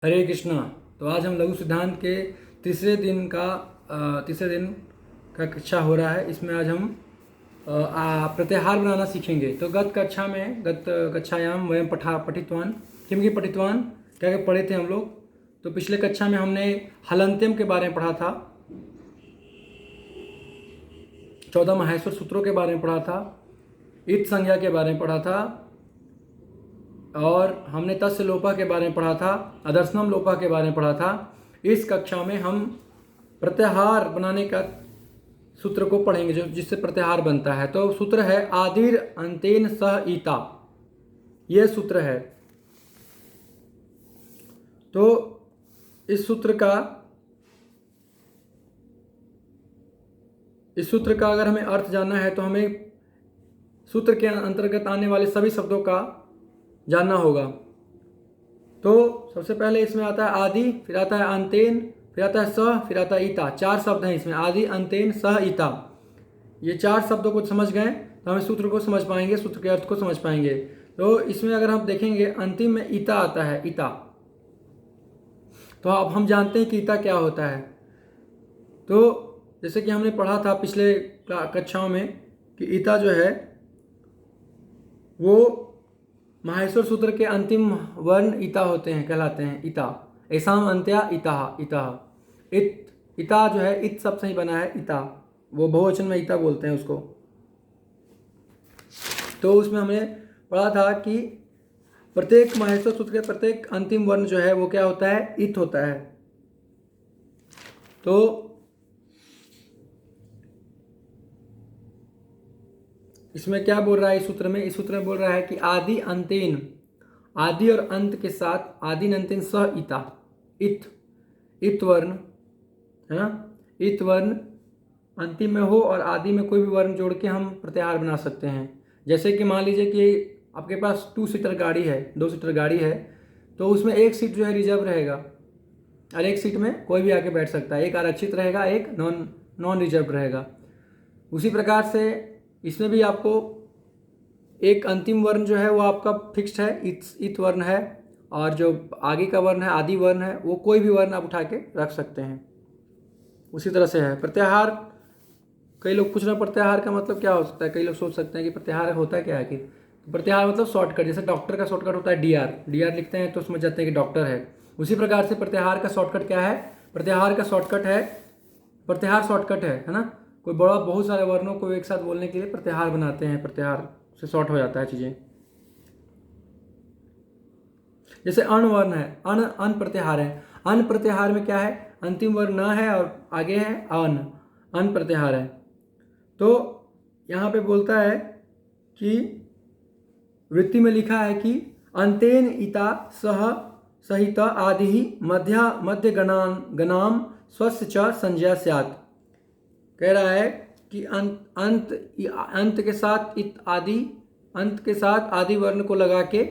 हरे कृष्णा। तो आज हम लघु सिद्धांत के तीसरे दिन का कक्षा हो रहा है। इसमें आज हम प्रत्याहार बनाना सीखेंगे। तो गत कक्षायाम वयम पठितवान पठितवान क्या क्या पढ़े थे हम लोग। तो पिछले कक्षा में हमने हलंत्यम के बारे में पढ़ा था, 14 माहेश्वर सूत्रों के बारे में पढ़ा था, इत संज्ञा के बारे में पढ़ा था, और हमने तस्य लोपा के बारे में पढ़ा था, अदर्शनम लोपा के बारे में पढ़ा था। इस कक्षा में हम प्रत्याहार बनाने का सूत्र को पढ़ेंगे, जो जिससे प्रत्याहार बनता है। तो सूत्र है आदिर अंतेन सह ईता, यह सूत्र है। तो इस सूत्र का अगर हमें अर्थ जानना है तो हमें सूत्र के अंतर्गत आने वाले सभी शब्दों का जानना होगा। तो सबसे पहले इसमें आता है आदि, फिर आता है अंतेन, फिर आता है सह, फिर आता है ईता। 4 शब्द हैं इसमें, आदि, अंतेन, सह, ईता। ये 4 शब्दों को समझ गए तो हम सूत्र को समझ पाएंगे, सूत्र के अर्थ को समझ पाएंगे। तो इसमें अगर हम देखेंगे अंतिम में ईता आता है, ईता। तो अब हम जानते हैं कि ईता क्या होता है। तो जैसे कि हमने पढ़ा था पिछले कक्षाओं में कि ईता जो है वो माहेश्वर सूत्र के अंतिम वर्ण ईता होते हैं, कहलाते हैं ईता। ऐसाम अंत्या ईता, ईता। ईता जो है इत शब्द से ही बना है, ईता। वो बहुवचन में ईता बोलते हैं उसको। तो उसमें हमने पढ़ा था कि प्रत्येक माहेश्वर सूत्र के प्रत्येक अंतिम वर्ण जो है वो क्या होता है, इत होता है। तो इसमें क्या बोल रहा है इस सूत्र में? इस सूत्र में बोल रहा है कि आदि अंतेन, आदि और अंत के साथ आदि अंतेन सह ईता, इत वर्ण है ना। इत वर्ण अंतिम में हो और आदि में कोई भी वर्ण जोड़ के हम प्रत्याहार बना सकते हैं। जैसे कि मान लीजिए कि आपके पास 2 सीटर गाड़ी है, 2 सीटर गाड़ी है, तो उसमें एक सीट जो है रिजर्व रहेगा और एक सीट में कोई भी आके बैठ सकता है। एक आरक्षित रहेगा, एक नॉन रिजर्व रहेगा। उसी प्रकार से इसमें भी आपको एक अंतिम वर्ण जो है वो आपका फिक्स्ड है, इत वर्ण है, और जो आगे का वर्ण है, आदि वर्ण है, वो कोई भी वर्ण आप उठा के रख सकते हैं। उसी तरह से है प्रत्याहार। कई लोग पूछ रहे हैं प्रत्याहार का मतलब क्या हो सकता है। कई लोग सोच सकते हैं कि प्रत्याहार होता क्या है आखिर। तो प्रत्याहार मतलब शॉर्टकट। जैसे डॉक्टर का शॉर्टकट होता है डीआर लिखते हैं तो समझ जाते हैं कि डॉक्टर है। उसी प्रकार से प्रत्याहार का शॉर्टकट क्या है? प्रत्याहार का शॉर्टकट है, प्रत्याहार शॉर्टकट है ना। कोई बहुत सारे वर्णों को एक साथ बोलने के लिए प्रत्याहार बनाते हैं, प्रत्याहार से शॉर्ट हो जाता है चीजें। जैसे अण वर्ण है, अन प्रत्याहार है। अन प्रत्याहार में क्या है? अंतिम वर्ण न है और आगे है अन प्रत्याहार है। तो यहाँ पे बोलता है कि वृत्ति में लिखा है कि अंतेन ईता सह सहित आदि ही मध्य गणाम स्वस्य च संज्ञा स्यात्। कह रहा है कि अंत के साथ अंत के साथ आदि वर्ण को लगा के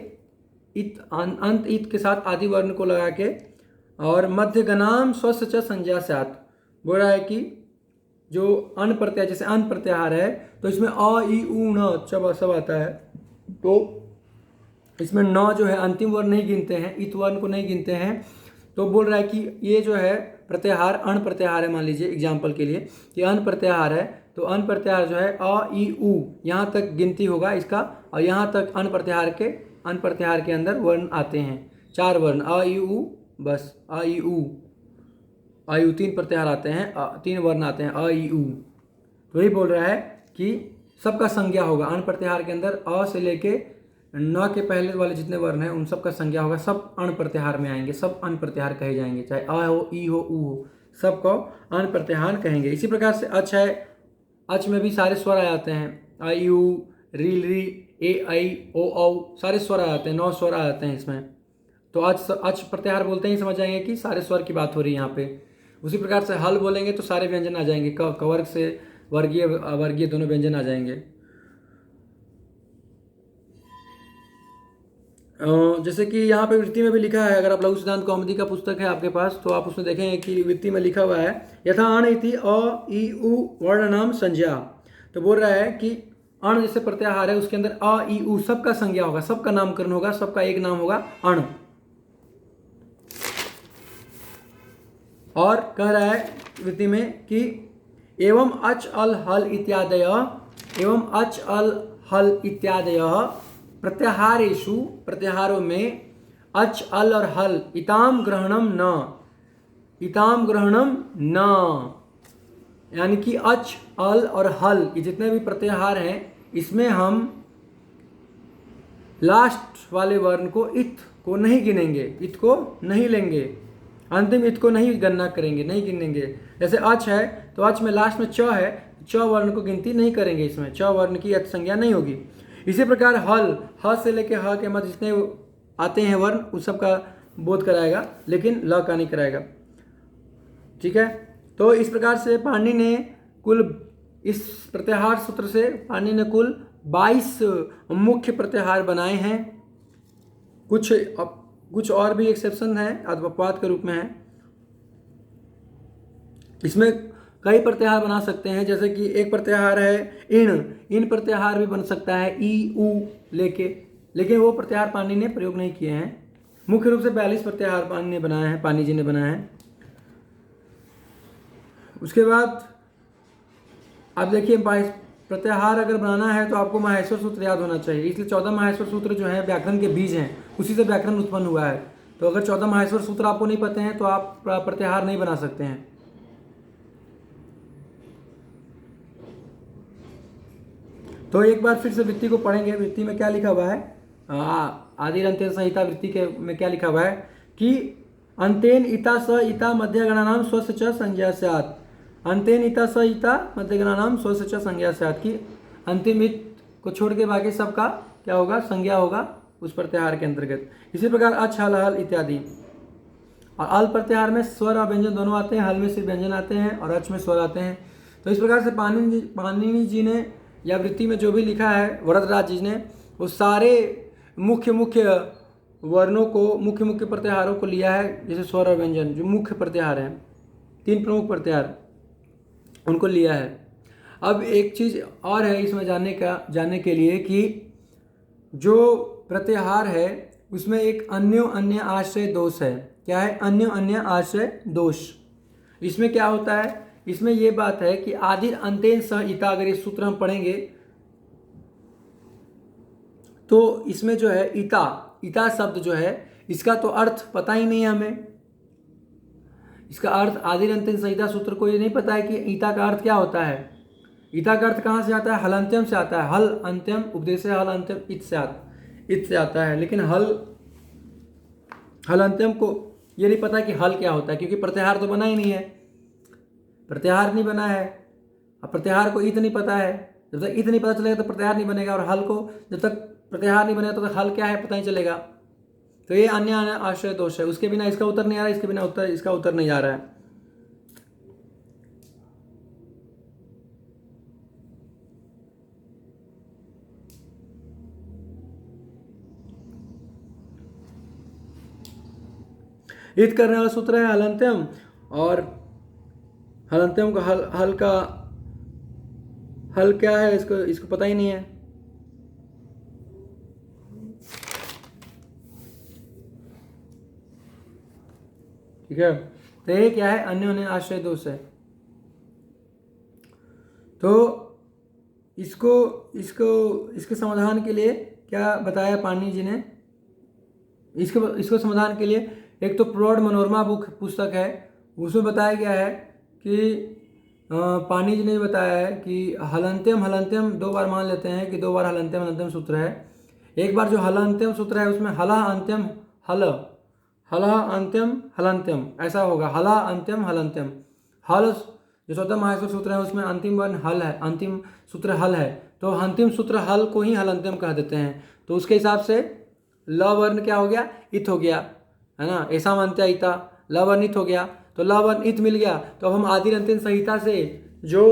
अंत इत के साथ आदि वर्ण को लगा के और मध्य गणाम स्वस्य च संज्ञा स्यात्। बोल रहा है कि जो अन प्रत्याहार, जैसे अन प्रत्याहार है तो इसमें अ ई उ न सब आता है। तो इसमें न जो है अंतिम वर्ण नहीं गिनते हैं, इत वर्ण को नहीं गिनते हैं। तो बोल रहा है कि ये जो है प्रत्याहार अण प्रत्याहार है। मान लीजिए एग्जाम्पल के लिए कि अण प्रत्याहार है, तो अण प्रत्याहार जो है अ ई उ यहाँ तक गिनती होगा इसका, और यहाँ तक अण प्रत्याहार के अंदर वर्ण आते हैं। 4 वर्ण अ ई उ, बस अ ई उ 3 प्रत्याहार आते हैं, 3 वर्ण आते हैं अ ई उ। तो यही बोल रहा है कि सबका संज्ञा होगा। अण प्रत्याहार के अंदर अ से लेके न के पहले वाले जितने वर्ण हैं उन सब का संज्ञा होगा। सब अण प्रत्याहार में आएंगे, सब अण प्रत्याहार कहे जाएंगे, चाहे अ हो, ई हो, उ हो, सबको अण प्रत्याहार कहेंगे। इसी प्रकार से अच है, अच में भी सारे स्वर आ जाते हैं, आ यू, री री, ए आई, ओ औ, सारे स्वर आ जाते हैं, 9 स्वर आ जाते हैं इसमें। तो अच प्रत्याहार बोलते ही समझ जाएंगे कि सारे स्वर की बात हो रही है यहाँ पे। उसी प्रकार से हल बोलेंगे तो सारे व्यंजन आ जाएंगे, कवर्ग से वर्गीय दोनों व्यंजन आ जाएंगे। जैसे कि यहाँ पे वृत्ति में भी लिखा है, अगर आप लघु सिद्धांत कौमुदी का पुस्तक है आपके पास तो आप उसमें देखेंगे कि वृत्ति में लिखा हुआ है यथा अण इति अ ई उ वर्ण नाम संज्ञा। तो बोल रहा है कि अण जैसे प्रत्याहार है उसके अंदर अ ई उ सबका संज्ञा होगा, सबका नामकरण होगा, सबका एक नाम होगा अण। और कह रहा है वृत्ति में कि एवं अच अल हल इत्यादय एवं अच अल हल इत्यादय प्रत्याहारेषु प्रत्याहारों में अच अल और हल इताम ग्रहणम न यानी कि अच अल और हल ये जितने भी प्रत्याहार हैं इसमें हम लास्ट वाले वर्ण को इत को नहीं गिनेंगे, इत को नहीं लेंगे, अंतिम इत को नहीं गणना करेंगे, नहीं गिनेंगे। जैसे अच है तो अच में लास्ट में च है, च वर्ण को गिनती नहीं करेंगे, इसमें च वर्ण की अच संज्ञा नहीं होगी। इसी प्रकार हल, ह से लेके ह के मध्य जितने आते हैं वर्ण उस सब का बोध कराएगा, लेकिन ल का नहीं कराएगा। ठीक है, तो इस प्रकार से पाणिनि ने कुल इस प्रत्याहार सूत्र से पाणिनि ने कुल 22 मुख्य प्रत्याहार बनाए हैं। कुछ और भी एक्सेप्शन है, अपवाद के रूप में है। इसमें कई प्रत्याहार बना सकते हैं, जैसे कि एक प्रत्याहार है इन प्रत्याहार भी बन सकता है ई उ लेके, लेकिन वो प्रत्याहार पाणिनि ने प्रयोग नहीं किए हैं। मुख्य रूप से 42 प्रत्याहार पाणिनि ने बनाए हैं, पाणिनि जी ने बनाए हैं। उसके बाद आप देखिए प्रत्याहार अगर बनाना है तो आपको माहेश्वर सूत्र याद होना चाहिए, इसलिए 14 माहेश्वर सूत्र जो है व्याकरण के बीज हैं, उसी से व्याकरण उत्पन्न हुआ है। तो अगर 14 माहेश्वर सूत्र आपको नहीं पते हैं तो आप प्रत्याहार नहीं बना सकते हैं। तो एक बार फिर से वृत्ति को पढ़ेंगे। वृत्ति में क्या लिखा हुआ है, आदि अंत्यन संहिता वृत्ति के में क्या लिखा हुआ है कि अंतेन इता स इता मध्यगणानाम स्वस्य च संज्ञा स्यात्, अंतेन इता स इता मध्यगणानाम स्वस्य च संज्ञा स्यात्, की अंतिम इत को छोड़ के बाकी सबका क्या होगा, संज्ञा होगा उस प्रत्याहार के अंतर्गत। इसी प्रकार अच हल हल इत्यादि, और अल प्रत्याहार में स्वर और व्यंजन दोनों आते हैं, हल में सिर्फ व्यंजन आते हैं और अच में स्वर आते हैं। तो इस प्रकार से पाणिनि जी ने या वृत्ति में जो भी लिखा है वरदराज जी ने, वो सारे मुख्य वर्णों को, मुख्य प्रत्याहारों को लिया है, जैसे स्वर और व्यंजन जो मुख्य प्रत्याहार हैं, 3 प्रमुख प्रत्याहार उनको लिया है। अब एक चीज़ और है इसमें जानने के लिए कि जो प्रत्याहार है उसमें एक अन्य आश्रय दोष है। क्या है, अन्य आश्रय दोष। इसमें क्या होता है, इसमें यह बात है कि आदि अंतेन सह इता, अगर ये सूत्र हम पढ़ेंगे तो इसमें जो है इता शब्द जो है इसका तो अर्थ पता ही नहीं है हमें। इसका अर्थ आदि अंत्यन संहिता सूत्र को ये नहीं पता है कि ईता का अर्थ क्या होता है। ईता का अर्थ कहाँ से आता है, हल अंत्यम से आता है। हल अंत्यम उपदेश हल अंत्यम इत से आता है, लेकिन हल अंत्यम को ये नहीं पता कि हल क्या होता है, क्योंकि प्रत्याहार तो बना ही नहीं है, प्रत्याहार नहीं बना है। अब प्रत्याहार को इत नहीं पता है, जब तक इत नहीं पता चलेगा तो प्रत्याहार नहीं बनेगा, और हल को जब तक प्रत्याहार नहीं बनेगा तब तक हल क्या है पता नहीं चलेगा। तो ये अन्य आश्रय दोष है, उसके बिना इसका उत्तर नहीं आ रहा है, इसके बिना इसका उत्तर नहीं आ रहा है। इत करने वाला सूत्र है हलंत्यम, और हलंत्यम का हल का हल क्या है इसको पता ही नहीं है। ठीक है, तो ये क्या है, अन्य आश्रय दोष है। तो इसके समाधान के लिए क्या बताया पाणिनि जी ने, इसको समाधान के लिए एक तो प्रौढ़ मनोरमा पुस्तक है, उसमें बताया गया है कि पाणिनि जी ने बताया है कि हलंत्यम 2 बार मान लेते हैं कि 2 बार हलंत्यम सूत्र है। एक बार जो हलंत्यम सूत्र है उसमें हला अंत्यम हलंत्यम ऐसा होगा, हला अंत्यम हलंत्यम। हल जो 14 माहेश्वर सूत्र है उसमें अंतिम वर्ण हल है, अंतिम सूत्र हल है, तो अंतिम सूत्र हल को ही हलंत्यम कह देते हैं। तो उसके हिसाब से ल वर्ण क्या हो गया, इत हो गया, है ना, ऐसा मानते इता, ल वर्ण इत हो गया, तो ल वर्ण इत मिल गया। तो अब हम आदि अंत्यन संहिता से जो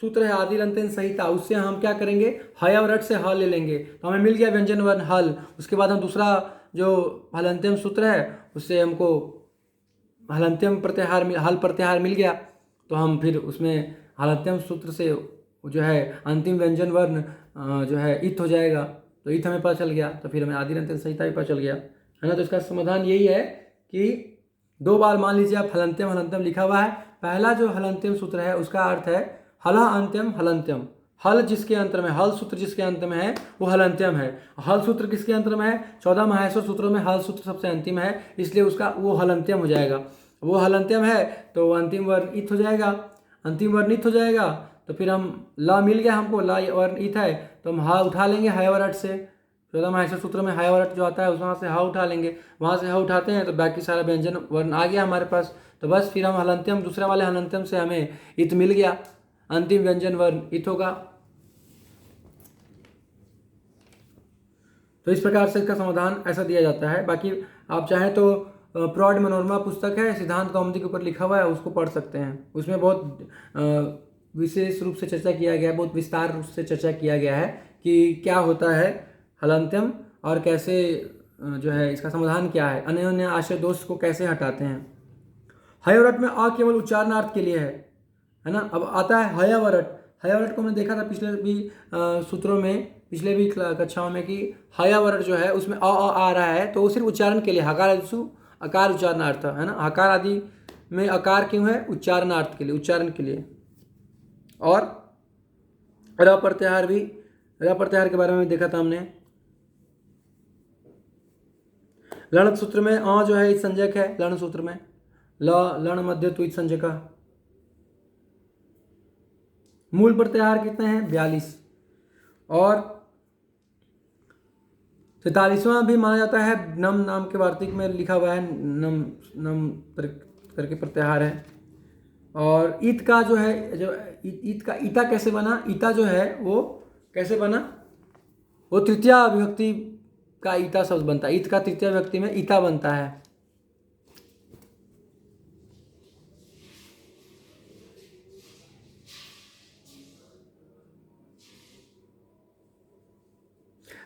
सूत्र है आदि अंत्यन संहिता, उससे हम क्या करेंगे, ह और रट से ह ले लेंगे, तो हमें मिल गया व्यंजन वर्ण हल। उसके बाद हम दूसरा जो हलंत्यम सूत्र है उससे हमको हलंत्यम प्रत्याहार हल प्रत्याहार मिल गया, तो हम फिर उसमें हलंत्यम सूत्र से जो है अंतिम व्यंजन वर्ण जो है इत हो जाएगा, तो इत हमें पता चल गया, तो फिर हमें आदि अंत्यन संहिता भी पता चल गया, है ना। तो इसका समाधान यही है कि 2 बार मान लीजिए आप हलंत्यम हलंत्यम लिखा हुआ है। पहला जो हलंत्यम सूत्र है उसका अर्थ है हला अंत्यम हलंत्यम। हल जिसके अंत में, हल सूत्र जिसके अंत में है वो हलंत्यम है। हल सूत्र किसके अंत में है? 14 माहेश्वर सूत्रों में हल सूत्र सबसे अंतिम है, इसलिए उसका वो हलंत्यम हो जाएगा। वो हलंत्यम है तो अंतिम वर्ण ईथ हो जाएगा। अंतिम वर्ण ईथ हो जाएगा तो फिर हम ला मिल गया हमको, ला वर्ण ईथ है तो हम हा उठा लेंगे हयवरट से। 14 माहेश्वर सूत्र में हयवरट जो आता है वहाँ से हा उठा लेंगे, वहाँ से हा उठाते हैं तो बाकी सारा व्यंजन वर्ण आ गया हमारे पास। तो बस फिर हम हलंत्यम, दूसरे वाले हलंत्यम से हमें ईथ मिल गया, अंतिम व्यंजन वर्ण ईथ होगा। तो इस प्रकार से इसका समाधान ऐसा दिया जाता है। बाकी आप चाहें तो प्रौढ़ मनोरमा पुस्तक है, सिद्धांत कौमुदी के ऊपर लिखा हुआ है, उसको पढ़ सकते हैं। उसमें बहुत विशेष रूप से चर्चा किया गया है, बहुत विस्तार रूप से चर्चा किया गया है कि क्या होता है हलंत्यम और कैसे जो है इसका समाधान क्या है, अन्योन्य आश्रय दोष को कैसे हटाते हैं। हयवरट में अ केवल उच्चारणार्थ के लिए है ना। अब आता है हयवरट। हयवरट को हमने देखा था पिछले भी सूत्रों में, पिछले भी कक्षाओं में कि हयवरट जो है उसमें आ रहा है तो वो सिर्फ उच्चारण के लिए, हकार आदिशु अकार उच्चारणार्थ है ना। हकार आदि में अकार क्यों है? उच्चारणार्थ के लिए, उच्चारण के लिए। और र प्रत्याहार भी, र प्रत्याहार के बारे में देखा था हमने। लण सूत्र में अ जो है इस संज्ञक है, लण सूत्र में ल लण मध्य तुइत संज्ञका। मूल प्रत्याहार कितने हैं? 42। और 43वां भी माना जाता है, नम नाम के वार्तिक में लिखा हुआ है, नम नम करके प्रत्याहार है। और ईत का जो है, जो ईत का ईता कैसे बना? ईता जो है वो कैसे बना? वो तृतीया विभक्ति का ईता शब्द बनता है। ईत का तृतीया विभक्ति में ईता बनता है।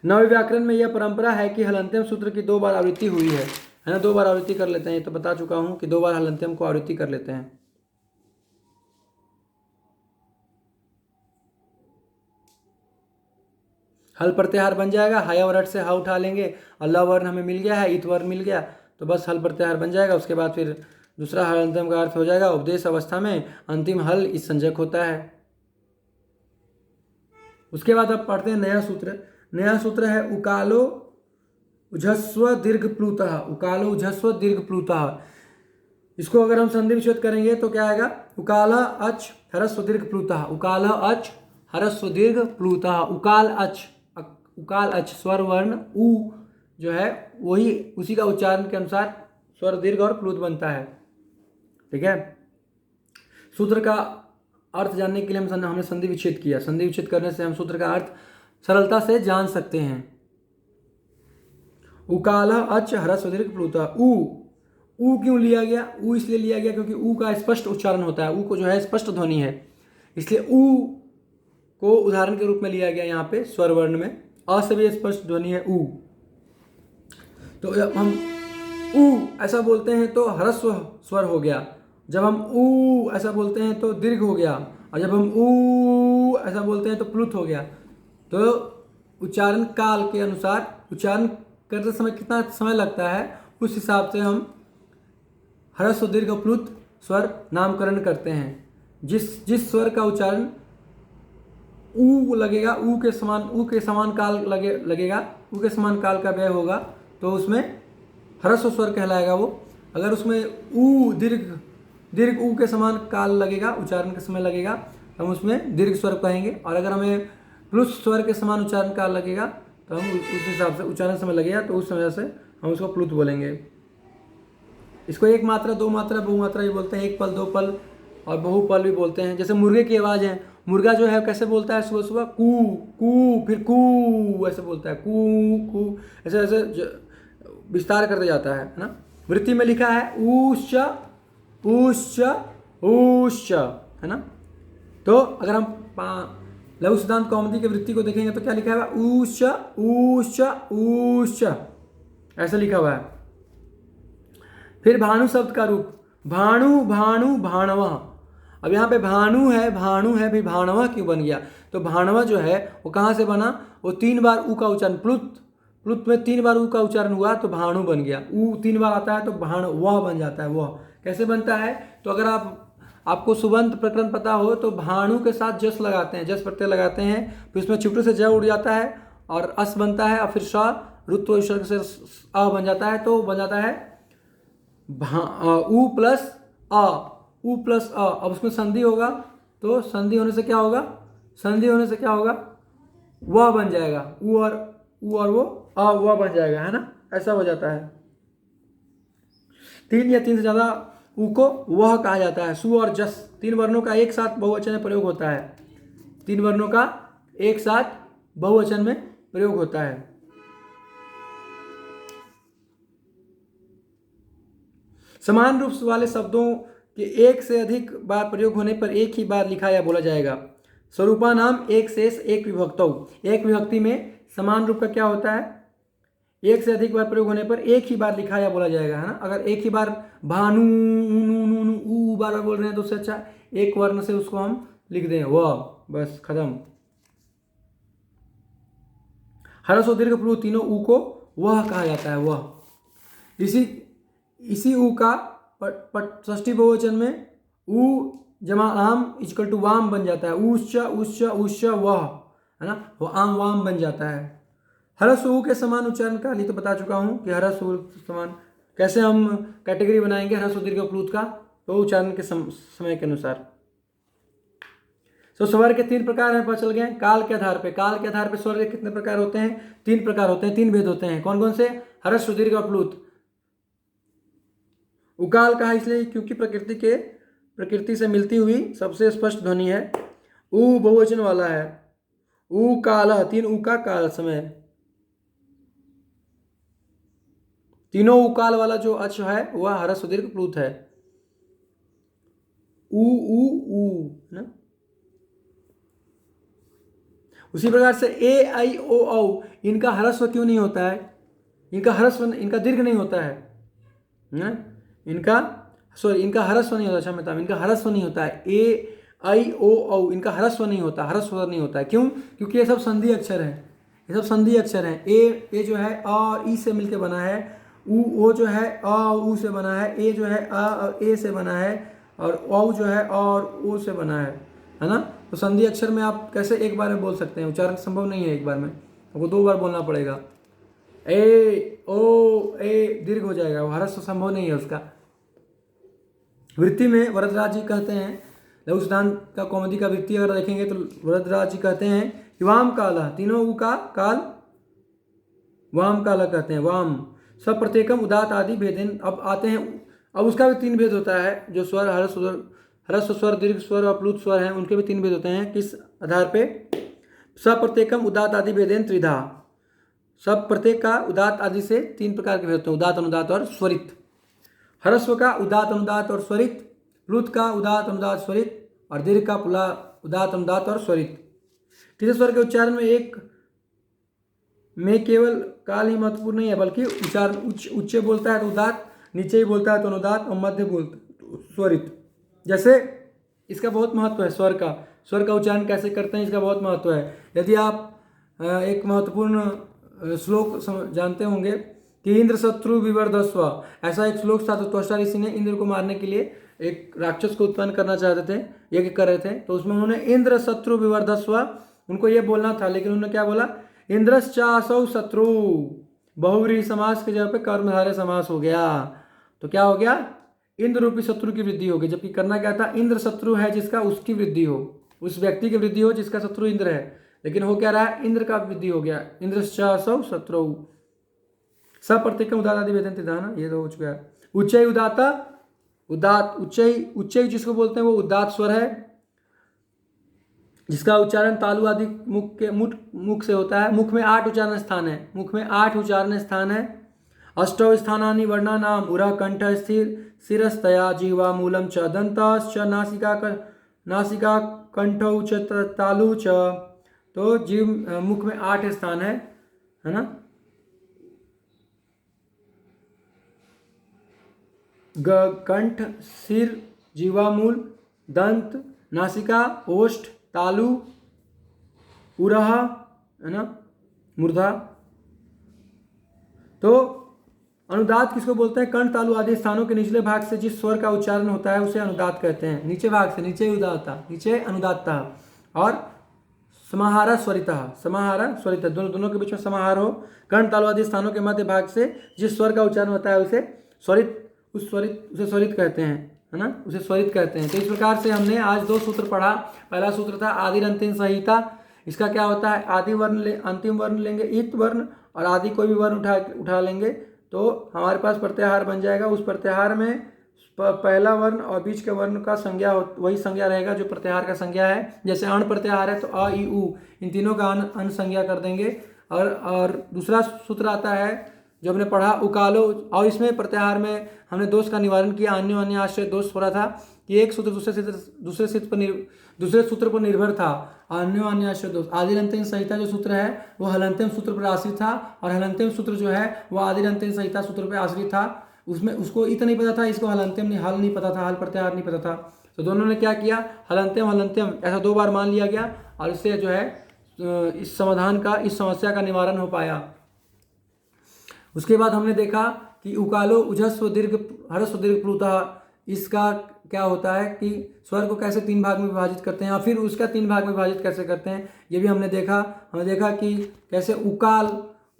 नव व्याकरण में यह परंपरा है कि हलंत्यम सूत्र की 2 बार आवृत्ति हुई है ना। 2 बार आवृत्ति कर लेते हैं, ये तो बता चुका हूं कि 2 बार हलंत्यम को आवृत्ति कर लेते हैं। हल प्रत्याहार बन जाएगा, हयवरट से हा उठा लेंगे और ल वर्ण हमें मिल गया है, ईत वर्ण मिल गया तो बस हल प्रत्याहार बन जाएगा। उसके बाद फिर दूसरा हलंत्यम का अर्थ हो जाएगा उपदेश अवस्था में अंतिम हल इस संज्ञक होता है। उसके बाद अब पढ़ते हैं नया सूत्र। नया सूत्र है उकालो उझस्व दीर्घ प्लूतः। उकालो उझस्व दीर्घ प्लूतः, इसको अगर हम संधि विच्छेद करेंगे तो क्या आएगा? उकाल अच हरस्व दीर्घ प्लूतः। उकाल अच हरस्व दीर्घ प्लूतः। उकाल अच, उकाल अच स्वर वर्ण उ जो है वही, उसी का उच्चारण के अनुसार स्वर दीर्घ और प्लूत बनता है। ठीक है। सूत्र का अर्थ जानने के लिए हमने संधि विच्छेद किया। संधि विच्छेद करने से हम सूत्र का अर्थ सरलता से जान सकते हैं। उकाल अच ह्रस्व दीर्घ प्लूतः। ऊ क्यों लिया गया? ऊ इसलिए लिया गया क्योंकि ऊ का स्पष्ट उच्चारण होता है। ऊ को जो है स्पष्ट ध्वनि है, इसलिए ऊ को उदाहरण के रूप में लिया गया यहाँ पे स्वर वर्ण में। अ से भी स्पष्ट ध्वनि है ऊ। तो जब हम ऊ ऐसा बोलते हैं तो ह्रस्व स्वर हो गया, जब हम ऊ ऐसा बोलते हैं तो दीर्घ हो गया, और जब हम ऊ ऐसा बोलते हैं तो प्लुत हो गया। तो उच्चारण काल के अनुसार, उच्चारण करते समय कितना समय लगता है उस हिसाब से हम ह्रस्व दीर्घ प्लुत स्वर नामकरण करते हैं। जिस स्वर का उच्चारण ऊ लगेगा, ऊ के समान काल लगेगा, ऊ के समान काल का व्यय होगा तो उसमें ह्रस्व स्वर कहलाएगा वो। अगर उसमें ऊ दीर्घ ऊ के समान काल लगेगा, उच्चारण के समय लगेगा, हम उसमें दीर्घ स्वर कहेंगे। और अगर हमें प्लुत स्वर के समान उच्चारण काल लगेगा तो हम उस हिसाब से उच्चारण समय लगेगा तो उस समय से हम उसको प्लुत बोलेंगे। इसको एक मात्रा, दो मात्रा, बहुमात्रा भी बोलते हैं। एक पल, दो पल और बहुपल भी बोलते हैं। जैसे मुर्गे की आवाज़ है, मुर्गा जो है कैसे बोलता है? सुबह सुबह कू कू, फिर कू ऐसे बोलता है, कू कू, ऐसे ऐसे विस्तार करते जाता है ना। वृत्ति में लिखा है ऊश्च ऊश्च ऊश्च, है ना। तो अगर हम लघु सिद्धांत कौमुदी की वृत्ति को देखेंगे तो क्या लिखा हुआ है? ऊश्च ऊश्च ऊश्च, ऐसा लिखा हुआ है। फिर भानु शब्द का रूप भाणु भाणु भाणवः। अब यहाँ पे भाणु है भी भाणवः क्यों बन गया? तो भाणवः जो है वो कहाँ से बना? वो 3 बार ऊ का उच्चारण प्लुत प्लुत में 3 बार ऊ का उच्चारण हुआ तो भाणु बन गया। ऊ 3 बार आता है तो भाण वह बन जाता है। वह कैसे बनता है? तो अगर आपको सुबंत प्रकरण पता हो तो भाणु के साथ जस लगाते हैं, जस प्रत्यय लगाते हैं, फिर उसमें चिपटू से ज उड़ जाता है और अस बनता है और फिर स रुत्व विसर्ग से अ बन जाता है, तो बन जाता है ऊ प्लस अ, ऊ प्लस अ। अब उसमें संधि होगा तो संधि होने से क्या होगा? संधि होने से क्या होगा? वह बन जाएगा। ऊ और वो अ वह बन जाएगा, है ना? ऐसा हो जाता है। 3 या 3 से ज्यादा ऊ को वह कहा जाता है। सु और जस 3 वर्णों का एक साथ बहुवचन में प्रयोग होता है। 3 वर्णों का एक साथ बहुवचन में प्रयोग होता है। समान रूप वाले शब्दों के एक से अधिक बार प्रयोग होने पर एक ही बार लिखा या बोला जाएगा। स्वरूपा नाम एक शेष एक विभक्तौ। एक विभक्ति में समान रूप का क्या होता है? एक से अधिक बार प्रयोग होने पर एक ही बार लिखा या बोला जाएगा, है ना? अगर एक ही बार भानु ऊ बार बोल रहे हैं तो उससे अच्छा एक वर्ण से उसको हम लिख दें वह, बस खत्म। ह्रस्व और दीर्घ प्लू तीनों ऊ को वह कहा जाता है। वह इसी ऊ का षष्ठी बहुवचन में ऊ जमा आम इक्वल टू वाम बन जाता है। उश्च वह, है ना? वो आम वाम बन जाता है। ह्रस्व ऊ के समान उच्चारण का लिए तो बता चुका हूं कि ह्रस्व ऊ समान कैसे हम कैटेगरी बनाएंगे ह्रस्व दीर्घ प्लूत का, तो उच्चारण के समय के अनुसार। तो स्वर के 3 प्रकार हैं, पता चल गए। काल के आधार पे स्वर के कितने प्रकार होते हैं? 3 प्रकार होते हैं, 3 भेद होते हैं। कौन कौन से? ह्रस्व दीर्घ और प्लूत। उकाल कहा इसलिए क्योंकि प्रकृति से मिलती हुई सबसे स्पष्ट ध्वनि है। ऊ बहुवचन वाला है। ऊ काल, 3 ऊ का काल समय। तीनों उकाल वाला जो अच है वह ह्रस्व दीर्घ प्लूत है। ऊ ना। उसी प्रकार से ए आई ओ औ इनका ह्रस्व क्यों नहीं होता है? इनका दीर्घ नहीं होता है ना? इनका ह्रस्व नहीं होता, क्षमता इनका ह्रस्व नहीं होता है। ए आई ओ औ इनका ह्रस्व नहीं होता, ह्रस्व नहीं होता है। क्यों? क्योंकि ये सब संधि अक्षर हैं। ये सब संधि अक्षर हैं। ए जो है अ और ई से मिलकर बना है। ओ जो है अ ऊ से बना है। ए जो है अ और ए से बना है। और औ जो है और ओ से बना है ना? तो संधि अक्षर में आप कैसे एक बार में बोल सकते हैं? उच्चारण संभव नहीं है एक बार में, आपको 2 बार बोलना पड़ेगा। ए ओ ए दीर्घ हो जाएगा, वो ह्रस्व संभव नहीं है उसका। वृत्ति में वरदराज जी कहते हैं, लघु सिद्धांत का कौमुदी का वृत्ति अगर देखेंगे तो वरदराज जी कहते हैं कि वाम काला, तीनों ऊ का काल वाम काला कहते हैं। वाम सब प्रत्येकम उदात आदि भेदेन। अब आते हैं, अब उसका भी 3 भेद होता है। जो स्वर ह्रस्व स्वर दीर्घ स्वर और प्लुत स्वर हैं उनके भी 3 भेद होते हैं। किस आधार पे? सब प्रत्येकम उदात आदि भेदेन त्रिधा। सब प्रत्येक का उदात आदि से 3 प्रकार के भेद होते हैं, उदात अनुदात और स्वरित। ह्रस्व का उदात अनुदात और स्वरित, प्लुत का उदात अनुदात स्वरित और दीर्घ का उदात अनुदात और स्वरित। तीसरे स्वर के उच्चारण में एक में केवल काल ही महत्वपूर्ण नहीं है, बल्कि उच्चारण उच्च बोलता है तो उदात, नीचे ही बोलता है तो अनुदात और मध्य बोलता है तो स्वरित। जैसे इसका बहुत महत्व है स्वर का उच्चारण कैसे करते हैं इसका बहुत महत्व है। यदि आप एक महत्वपूर्ण श्लोक जानते होंगे कि इंद्र शत्रु विवर्धस्व, ऐसा एक श्लोक था। तो त्वष्टा ऋषि ने इंद्र को मारने के लिए एक राक्षस को उत्पन्न करना चाहते थे, यज्ञ कर रहे थे, तो उसमें उन्होंने इंद्र शत्रु विवर्धस्व उनको ये बोलना था, लेकिन उन्होंने क्या बोला? इंद्रश्चासौ शत्रु। बहुव्रीहि समास के जगह पे कर्मधारय समास हो गया, तो क्या हो गया? इंद्र रूपी शत्रु की वृद्धि होगी। जबकि करना क्या था? इंद्र शत्रु है जिसका उसकी वृद्धि हो, उस व्यक्ति की वृद्धि हो जिसका शत्रु इंद्र है, लेकिन हो क्या रहा है? इंद्र का वृद्धि हो गया। इंद्रश्चासौ शत्रु। सब प्रत्येक उदात आदि वेदन त्रिधा ना, ये तो हो चुका है। उच्चई उदाता, उदात उच्चई जिसको बोलते हैं वो उदात स्वर है, जिसका उच्चारण तालु आदि मुख से होता है। मुख में 8 उच्चारण स्थान है। मुख में 8 उच्चारण स्थान है। अष्टौ स्थानानि वर्णानाम उरः कंठ स्थिर शिरस्तया जिह्वा मूलम च दंतश्च नासिका कंठौ च तालु च। तो जीव मुख में 8 स्थान है ना? कंठ, सिर, जीवामूल, दंत, नासिका, ओष्ठ, तालु, उरह, है ना, मूर्धा, तो अनुदात किसको बोलते हैं? कर्ण, तालु आदि स्थानों के निचले भाग से जिस स्वर का उच्चारण होता है उसे अनुदात कहते हैं। नीचे भाग से, नीचे उदात्ता, नीचे अनुदात्ता। और समाहारा स्वरितः, समाहारा स्वरितः, दोनों के बीच में समाहार हो। कर्ण, तालु आदि स्थानों के मध्य भाग से जिस स्वर का उच्चारण होता है उसे स्वरित, उसे स्वरित कहते हैं, है ना, उसे स्वरित कहते हैं। तो इस प्रकार से हमने आज 2 सूत्र पढ़ा। पहला सूत्र था आदि अंतिम संहिता। इसका क्या होता है? आदि वर्ण अंतिम वर्ण लेंगे इत वर्ण, और आदि कोई भी वर्ण उठा लेंगे तो हमारे पास प्रत्याहार बन जाएगा। उस प्रत्याहार में पहला वर्ण और बीच के वर्ण का संज्ञा वही संज्ञा रहेगा जो प्रत्याहार का संज्ञा है। जैसे अण प्रत्याहार है तो अ ई उ, इन तीनों का अन संज्ञा कर देंगे। और दूसरा सूत्र आता है जो हमने पढ़ा उकालो, और इसमें प्रत्याहार में हमने दोष का निवारण किया। अन्य अन्य आश्रय दोष हो रहा था कि एक सूत्र दूसरे सूत्र पर निर्भर था। अन्य अन्य आश्रय दोष, आदि अंतिम संहिता जो सूत्र है वो हलंतिम सूत्र पर आश्रित था, और हलंतिम सूत्र जो है वो आदि अंतिम संहिता सूत्र पर आश्रित था। उसमें उसको इत नहीं पता था, इसको हलंतिम नहीं, हल नहीं पता था, हल प्रत्याहार नहीं पता था। तो दोनों ने क्या किया? हलंतिम ऐसा 2 बार मान लिया गया, और इससे जो है इस समाधान का, इस समस्या का निवारण हो पाया। उसके बाद हमने देखा कि उकालो उजस्व दीर्घ ह्रस्व दीर्घ प्लुतः, इसका क्या होता है कि स्वर को कैसे 3 भाग में विभाजित करते हैं, और फिर उसका 3 भाग में विभाजित कैसे करते हैं, ये भी हमने देखा। हमने देखा कि कैसे उकाल,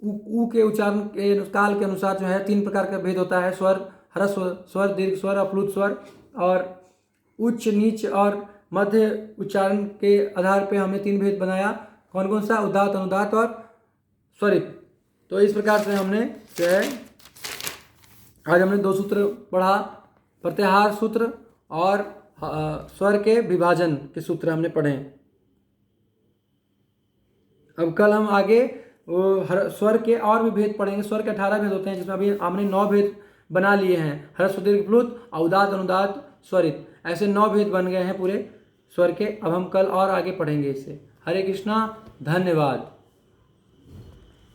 उ के उच्चारण के काल के अनुसार जो है 3 प्रकार का भेद होता है। स्वर, ह्रस्व स्वर, दीर्घ स्वर और प्लुत स्वर, और उच्च, नीच और मध्य उच्चारण के आधार पे हमने 3 भेद बनाया। कौन कौन सा? उदात्त, अनुदात्त और स्वरित। तो इस प्रकार से हमने जो है आज हमने 2 सूत्र पढ़ा, प्रत्याहार सूत्र और स्वर के विभाजन के सूत्र हमने पढ़े। अब कल हम आगे स्वर के और भी भेद पढ़ेंगे। स्वर के 18 भेद होते हैं, जिसमें अभी हमने 9 भेद बना लिए हैं। ह्रस्व दीर्घ प्लुत, उदात्त, अनुदात्त, स्वरित, ऐसे 9 भेद बन गए हैं पूरे स्वर के। अब हम कल और आगे पढ़ेंगे इससे। हरे कृष्णा, धन्यवाद।